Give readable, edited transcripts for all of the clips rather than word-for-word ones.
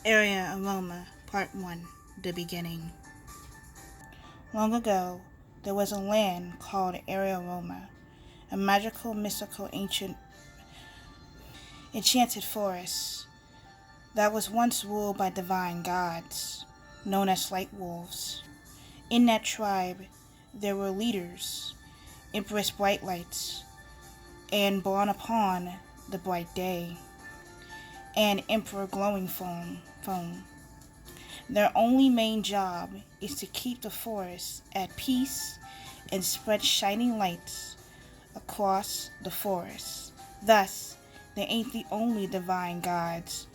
Aria Aroma, Part 1, The Beginning. Long ago, there was a land called Aria Aroma, a magical, mystical, enchanted forest that was once ruled by divine gods, known as light wolves. In that tribe, there were leaders, Empress Bright Lights, and born upon the bright day, and Emperor Glowing Foam. Their only main job is to keep the forest at peace and spread shining lights across the forest. Thus, they ain't the only divine gods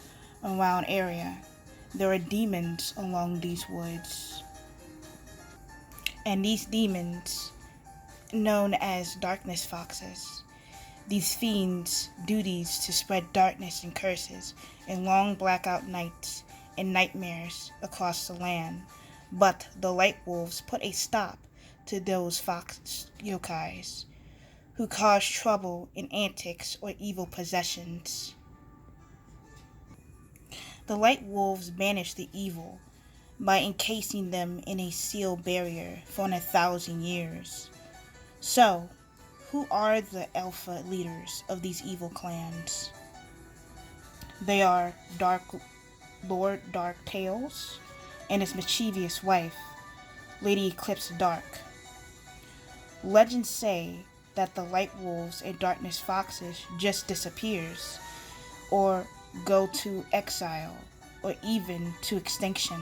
around Aria. There are demons along these woods. And these demons, known as darkness foxes, these fiends' duties to spread darkness and curses and long blackout nights and nightmares across the land. But the light wolves put a stop to those fox yokais who cause trouble in antics or evil possessions. The light wolves banish the evil by encasing them in a sealed barrier for 1,000 years. So, who are the alpha leaders of these evil clans? They are Lord Dark Tales and his mischievous wife, Lady Eclipse Dark. Legends say that the light wolves and darkness foxes just disappears, or go to exile, or even to extinction.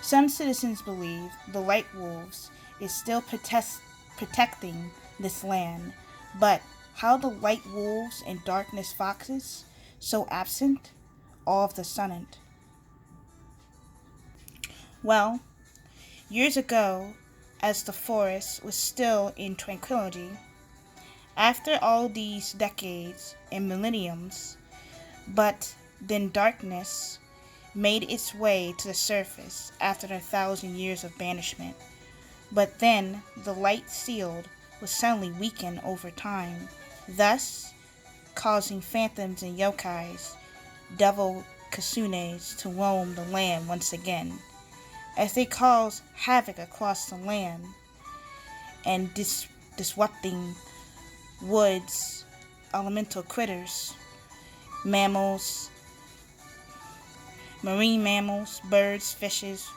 Some citizens believe the light wolves is still protecting this land, but how the light wolves and darkness foxes so absent all of the sudden? Well, years ago, as the forest was still in tranquility, after all these decades and millenniums, but then darkness made its way to the surface after 1,000 years of banishment. But then the light sealed was suddenly weakened over time, thus causing phantoms and yokais, devil kasunes, to roam the land once again, as they cause havoc across the land and disrupting woods, elemental critters, mammals, marine mammals, birds, fishes,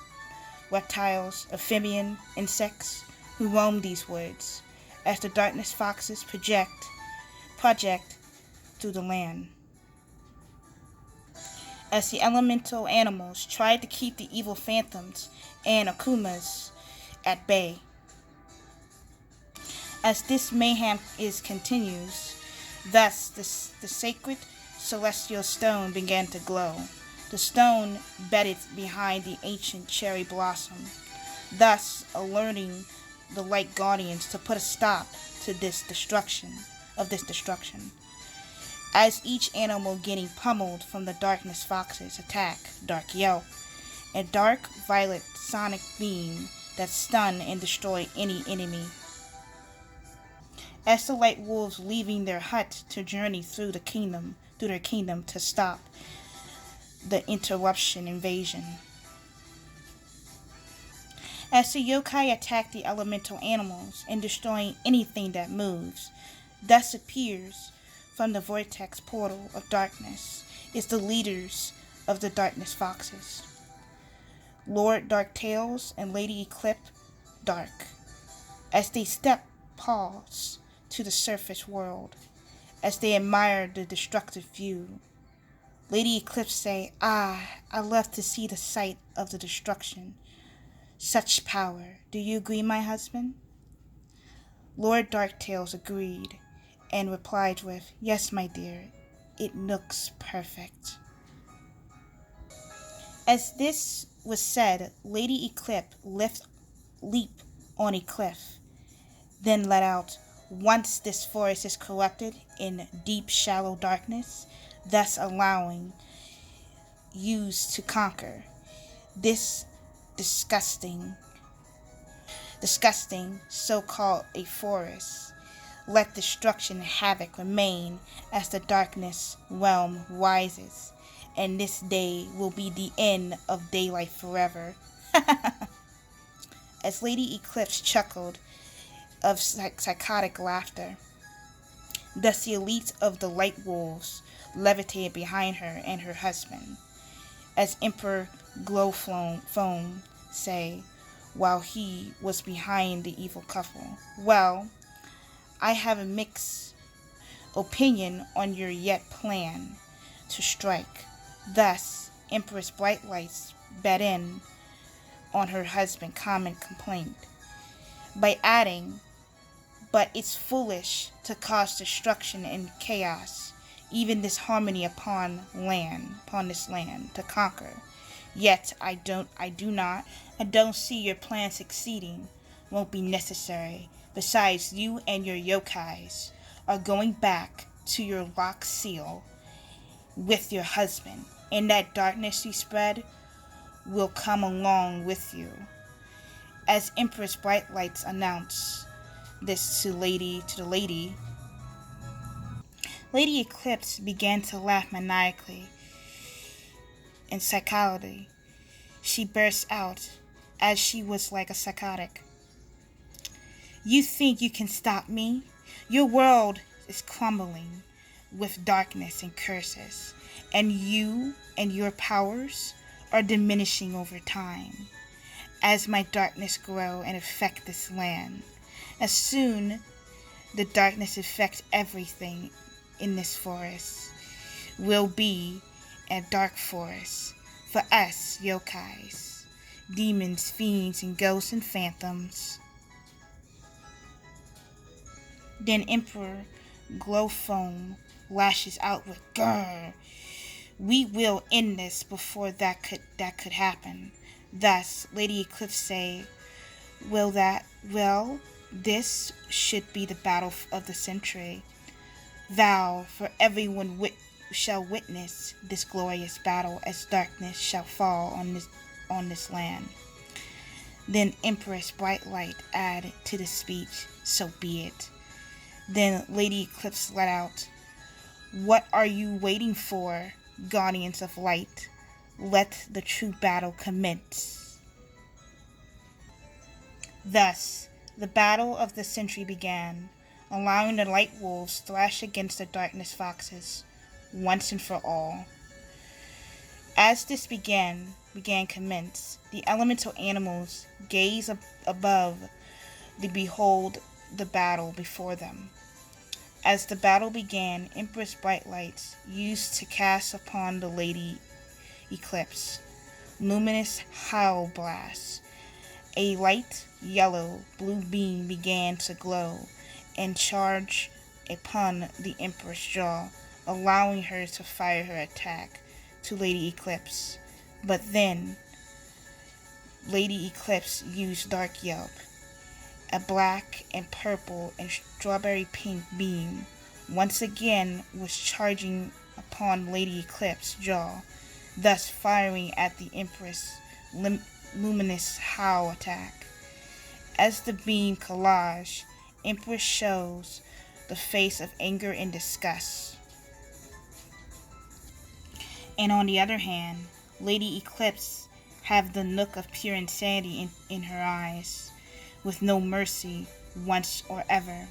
reptiles, amphibian, insects who roam these woods, as the darkness foxes project through the land. As the elemental animals tried to keep the evil phantoms and akumas at bay. As this mayhem continues, thus the sacred celestial stone began to glow. The stone bedded behind the ancient cherry blossom, thus alerting the light guardians to put a stop to this destruction. As each animal getting pummeled from the darkness fox's attack, dark yelp, a dark violet sonic beam that stun and destroy any enemy. As the light wolves leaving their hut to journey through their kingdom to stop the interruption invasion. As the yokai attack the elemental animals and destroying anything that moves, thus appears from the vortex portal of darkness is the leaders of the darkness foxes, Lord Dark Tales and Lady Eclipse Dark, as they pause to the surface world, as they admire the destructive view. Lady Eclipse say, I love to see the sight of the destruction. Such power. Do you agree, my husband? Lord Dark Tales agreed and replied with, yes, my dear, it looks perfect. As this was said, Lady Eclipse leaped on a cliff, then let out, once this forest is corrupted in deep shallow darkness, thus allowing yous to conquer this disgusting so-called a forest. Let destruction and havoc remain as the darkness realm rises and this day will be the end of daylight forever. As Lady Eclipse chuckled of psychotic laughter, thus the elite of the light wolves levitated behind her and her husband, as Emperor Glowfoam say, while he was behind the evil couple. Well, I have a mixed opinion on your yet plan to strike. Thus, Empress Bright Lights bet in on her husband's common complaint, by adding, but it's foolish to cause destruction and chaos, even disharmony upon this land to conquer. Yet I don't see your plan succeeding. Won't be necessary. Besides, you and your yokais are going back to your locked seal with your husband, and that darkness you spread will come along with you. As Empress Bright Lights announced this to the lady, Lady Eclipse began to laugh maniacally and psychotically. She burst out, as she was like a psychotic. You think you can stop me? Your world is crumbling with darkness and curses, and you and your powers are diminishing over time. As my darkness grow and affect this land, as soon the darkness affects everything in this forest, will be a dark forest for us yokais, demons, fiends, and ghosts and phantoms. Then Emperor Glowfoam lashes out with grrr. We will end this before that could happen. Thus, Lady Eclipse say, well, this should be the battle of the century. Thou, for everyone shall witness this glorious battle, as darkness shall fall on this land. Then Empress Bright Light added to the speech, so be it. Then Lady Eclipse let out, what are you waiting for, guardians of light? Let the true battle commence. Thus, the battle of the century began, allowing the light wolves thrash against the darkness foxes, once and for all. As this commenced, the elemental animals gaze above to behold the battle before them. As the battle began, Empress Bright Lights used to cast upon the Lady Eclipse luminous howl blasts. A light yellow-blue beam began to glow and charge upon the Empress' jaw, allowing her to fire her attack to Lady Eclipse. But then, Lady Eclipse used Dark Yelp, a black and purple and strawberry pink beam, once again was charging upon Lady Eclipse's jaw, thus firing at the Empress' luminous howl attack. As the beam collage, Empress shows the face of anger and disgust. And on the other hand, Lady Eclipse have the look of pure insanity in her eyes, with no mercy once or ever.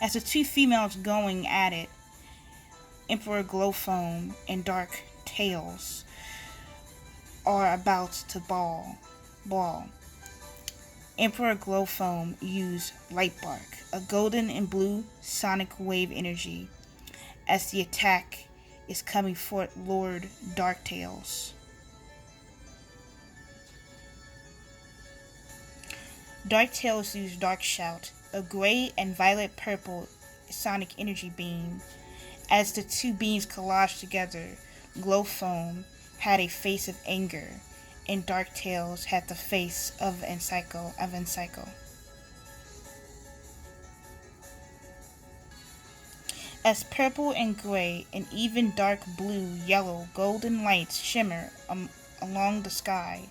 As the two females going at it, Emperor Glowfoam and Dark Tails are about to brawl. Emperor Glowfoam used Light Bark, a golden and blue sonic wave energy, as the attack is coming for Lord Darktails. Darktails used Dark Shout, a gray and violet purple sonic energy beam. As the two beams collaged together, Glowfoam had a face of anger, and Darktails had the face of Encycle. As purple and gray and even dark blue, yellow, golden lights shimmer along the sky,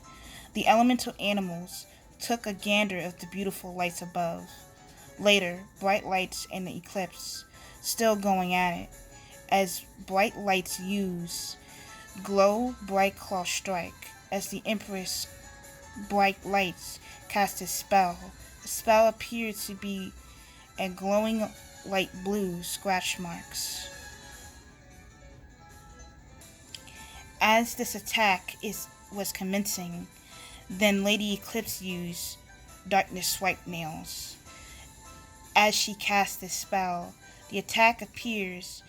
the elemental animals took a gander of the beautiful lights above. Later, Bright Lights and the Eclipse, still going at it, as Bright Lights used Glow, bright claw strike. As the Empress bright lights cast a spell. The spell appeared to be a glowing light blue scratch marks. As this attack was commencing, then Lady Eclipse used Darkness Swipe Nails. As she cast this spell, the attack appearance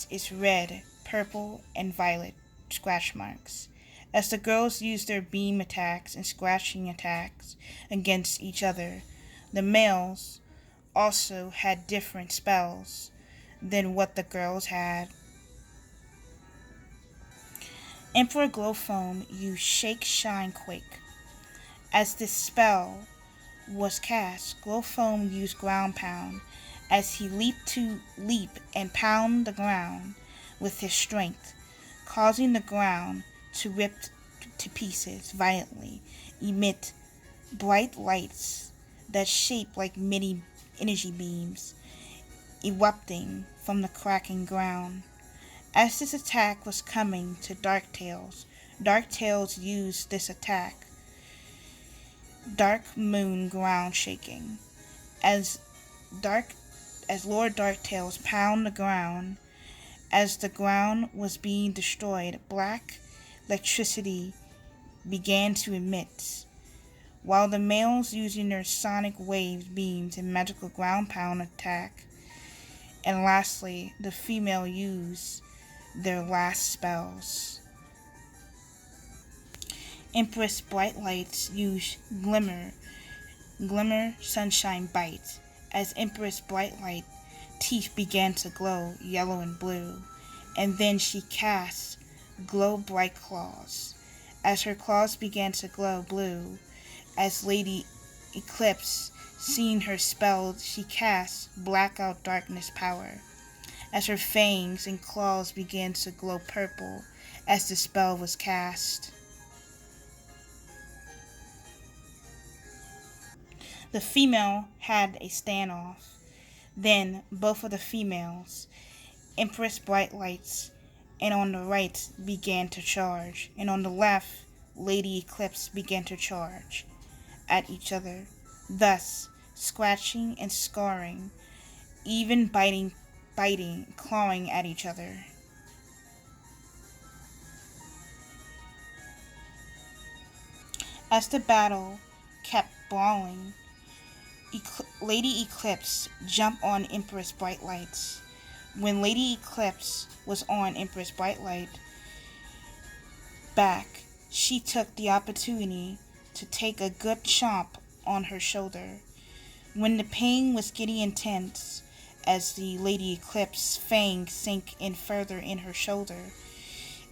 is red, purple, and violet scratch marks. As the girls used their beam attacks and scratching attacks against each other, the males also had different spells than what the girls had. Emperor Glowfoam used Shake, Shine, Quake. As this spell was cast, Glowfoam used Ground Pound as he leaped and pound the ground with his strength, causing the ground to rip to pieces violently, emit bright lights that shape like mini energy beams, erupting from the cracking ground. As this attack was coming to Darktails used this attack, Dark Moon Ground Shaking. As Lord Darktails pound the ground, as the ground was being destroyed, black electricity began to emit, while the males using their sonic waves, beams, and magical ground pound attack, and lastly, the female used their last spells. Empress Bright Lights used Glimmer, Sunshine Bite. As Empress Bright Light teeth began to glow yellow and blue, and then she cast Glow Bright Claws. As her claws began to glow blue, as Lady Eclipse, seeing her spell, she cast Blackout Darkness Power. As her fangs and claws began to glow purple as the spell was cast. The female had a standoff. Then both of the females, Empress Bright Lights, and on the right began to charge, and on the left, Lady Eclipse began to charge at each other, thus scratching and scarring, even biting, clawing at each other. As the battle kept brawling, Lady Eclipse jumped on Empress Bright Lights. When Lady Eclipse was on Empress Bright Light back, she took the opportunity to take a good chomp on her shoulder. When the pain was getting intense, as the Lady Eclipse fangs sank in further in her shoulder,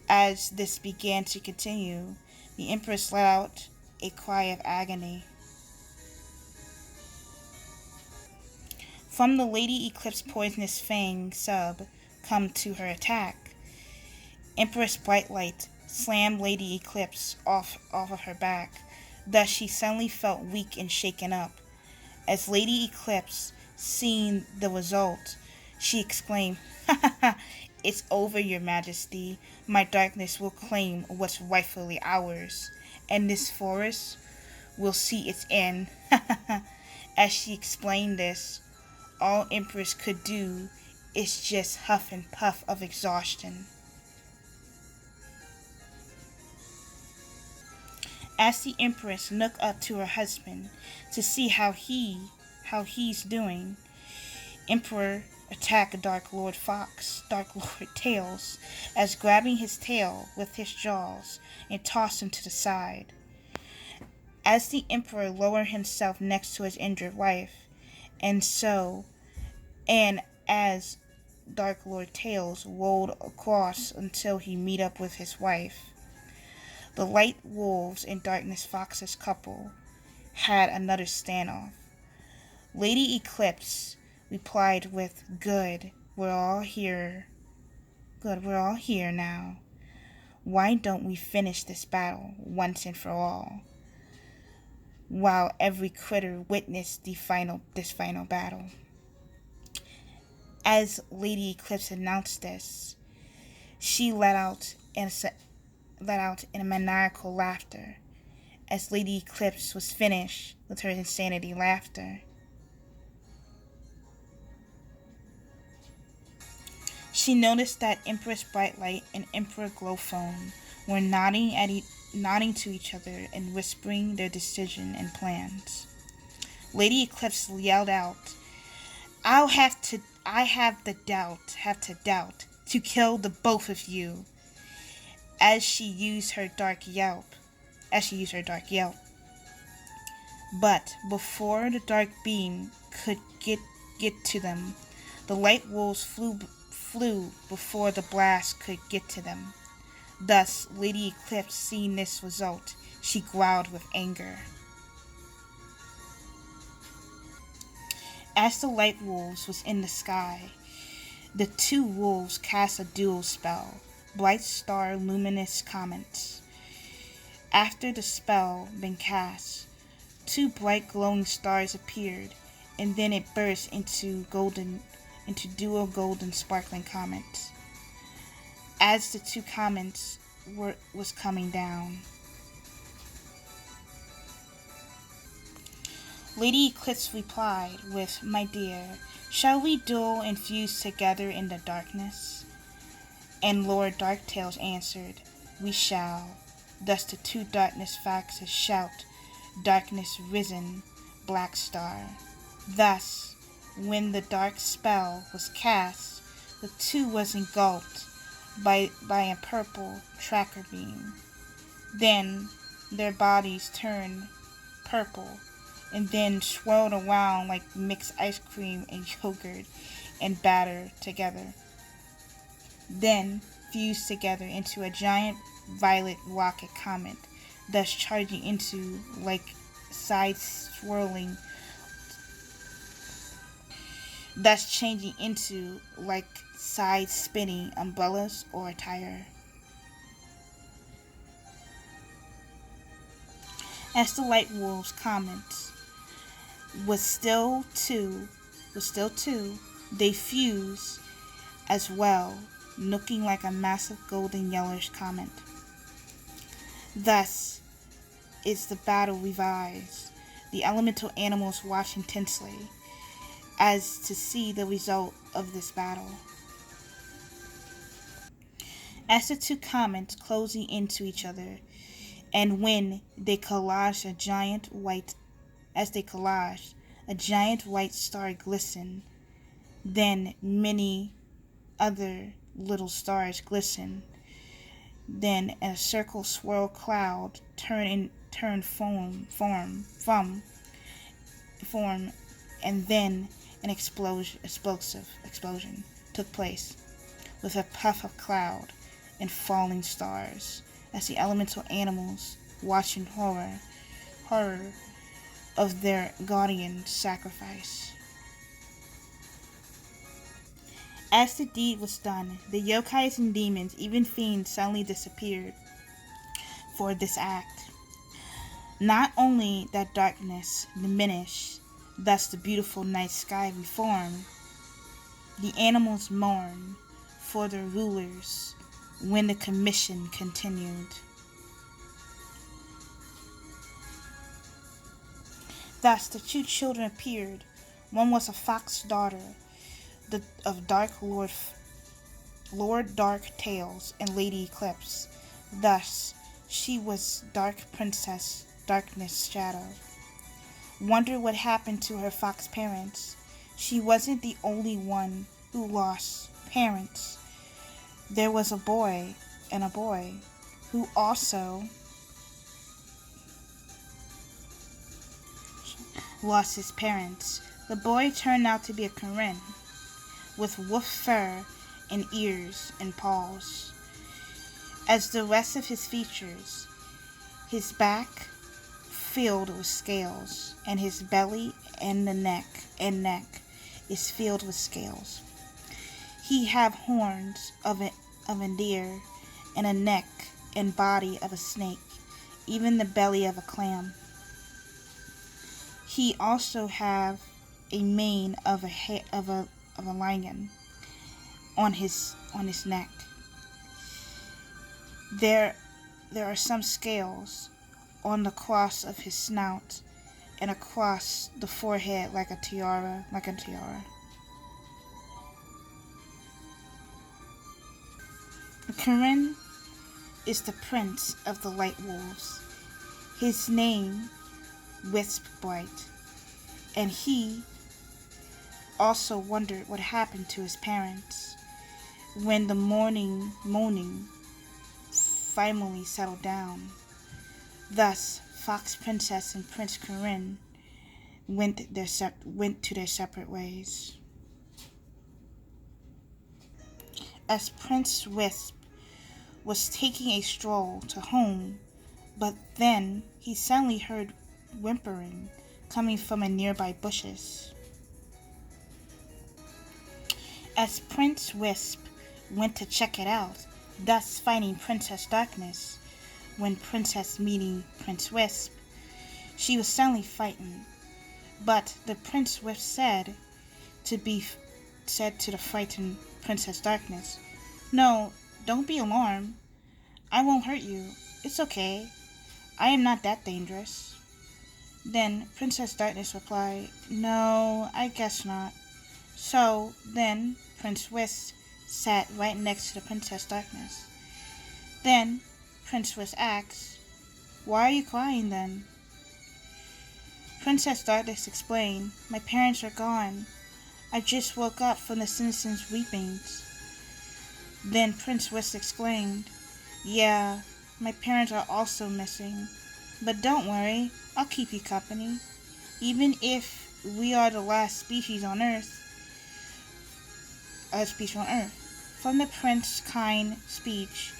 as this began to continue, the Empress let out a cry of agony. From the Lady Eclipse poisonous fang sub come to her attack, Empress Bright Light slammed Lady Eclipse off of her back. Thus she suddenly felt weak and shaken up. As Lady Eclipse, seeing the result, she exclaimed, "Ha ha ha! It's over, Your Majesty. My darkness will claim what's rightfully ours, and this forest will see its end." As she explained this, all Empress could do is just huff and puff of exhaustion. As the Empress looked up to her husband to see how he's doing, Emperor attacked Dark Lord Tails, as grabbing his tail with his jaws and tossed him to the side. As the Emperor lowered himself next to his injured wife, and as Dark Lord Tails rolled across until he met up with his wife, the Light Wolves and Darkness Foxes couple had another standoff. Lady Eclipse replied with, "Good, we're all here. Good, we're all here now. Why don't we finish this battle once and for all?" While every critter witnessed this final battle. As Lady Eclipse announced this, she let out let out in a maniacal laughter as Lady Eclipse was finished with her insanity laughter. She noticed that Empress Brightlight and Emperor Glowphone were nodding to each other and whispering their decision and plans. Lady Eclipse yelled out, I have to doubt to kill the both of you, as she used her dark yelp. But before the dark beam could get to them, the light wolves flew before the blast could get to them. Thus, Lady Eclipse, seeing this result, she growled with anger. As the light wolves was in the sky, the two wolves cast a dual spell, Bright Star Luminous Comets. After the spell been cast, two bright glowing stars appeared, and then it burst into dual golden sparkling comets. As the two comets was coming down, Lady Eclipse replied with, My dear, shall we duel and fuse together in the darkness? And Lord Darktails answered, We shall. Thus the two darkness foxes shout, Darkness risen, Black Star. Thus, when the dark spell was cast, the two was engulfed by a purple tracker beam. Then their bodies turned purple, and then swirled around like mixed ice cream and yogurt and batter together. Then fused together into a giant violet rocket comet, thus charging into like changing into like side-spinning umbrellas or a tire. As the light wolves' comets was still two, they fused as well, looking like a massive golden yellowish comet. Thus is the battle revised. The elemental animals watch intensely as to see the result of this battle. As the two comets closing into each other, and when they collaged, a giant white star glistened. Then many other little stars glistened. Then a circle swirl cloud turned form, and then an explosive explosion took place, with a puff of cloud and falling stars, as the elemental animals watched in horror of their guardian sacrifice. As the deed was done, the yokais and demons, even fiends, suddenly disappeared for this act. Not only that darkness diminished, thus the beautiful night sky reformed, the animals mourned for their rulers when the commission continued. Thus the two children appeared. One was a fox daughter of Dark Lord Darktails and Lady Eclipse. Thus she was Dark Princess Darkness Shadow. Wonder what happened to her fox parents. She wasn't the only one who lost parents. There was a boy who also lost his parents. The boy turned out to be a Karen with wolf fur and ears and paws. As the rest of his features, his back filled with scales, and his belly and the neck is filled with scales. He have horns of a deer, and a neck and body of a snake, even the belly of a clam. He also have a mane of a lion on his neck. There are some scales on the cross of his snout and across the forehead like a tiara. Corinne is the prince of the light wolves. His name, Wisp Bright, and he also wondered what happened to his parents when the morning moaning finally settled down. Thus, Fox Princess and Prince Corinne went to their separate ways. As Prince Wisp was taking a stroll to home, but then he suddenly heard whimpering coming from a nearby bushes. As Prince Wisp went to check it out, thus finding Princess Darkness, when Princess meeting Prince Wisp, she was suddenly frightened. But the Prince Wisp said to the frightened Princess Darkness, "No, don't be alarmed. I won't hurt you. It's okay. I am not that dangerous." Then Princess Darkness replied, "No, I guess not." So then Prince Wisp sat right next to the Princess Darkness. Then Prince Wisp asked, "Why are you crying then?" Princess Darkness explained, "My parents are gone. I just woke up from the citizens' weepings." Then Prince Wisp exclaimed, "Yeah, my parents are also missing. But don't worry, I'll keep you company. Even if we are the last species on Earth. From the prince's kind speech,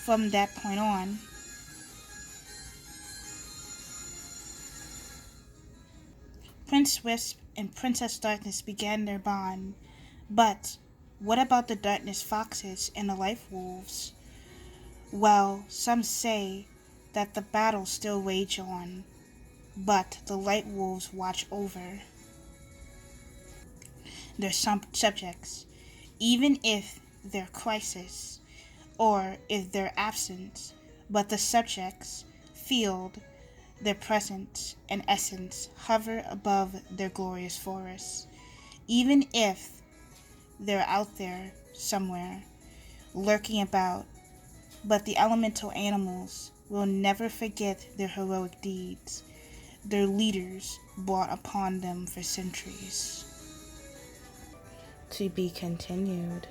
from that point on, Prince Wisp and Princess Darkness began their bond. But what about the Darkness Foxes and the Life Wolves? Well, some say that the battle still wage on, but the Light Wolves watch over their subjects, even if they're crisis, or if they're absent, but the subjects feel their presence and essence hover above their glorious forests, even if they're out there somewhere, lurking about, but the elemental animals will never forget their heroic deeds their leaders brought upon them for centuries. To be continued.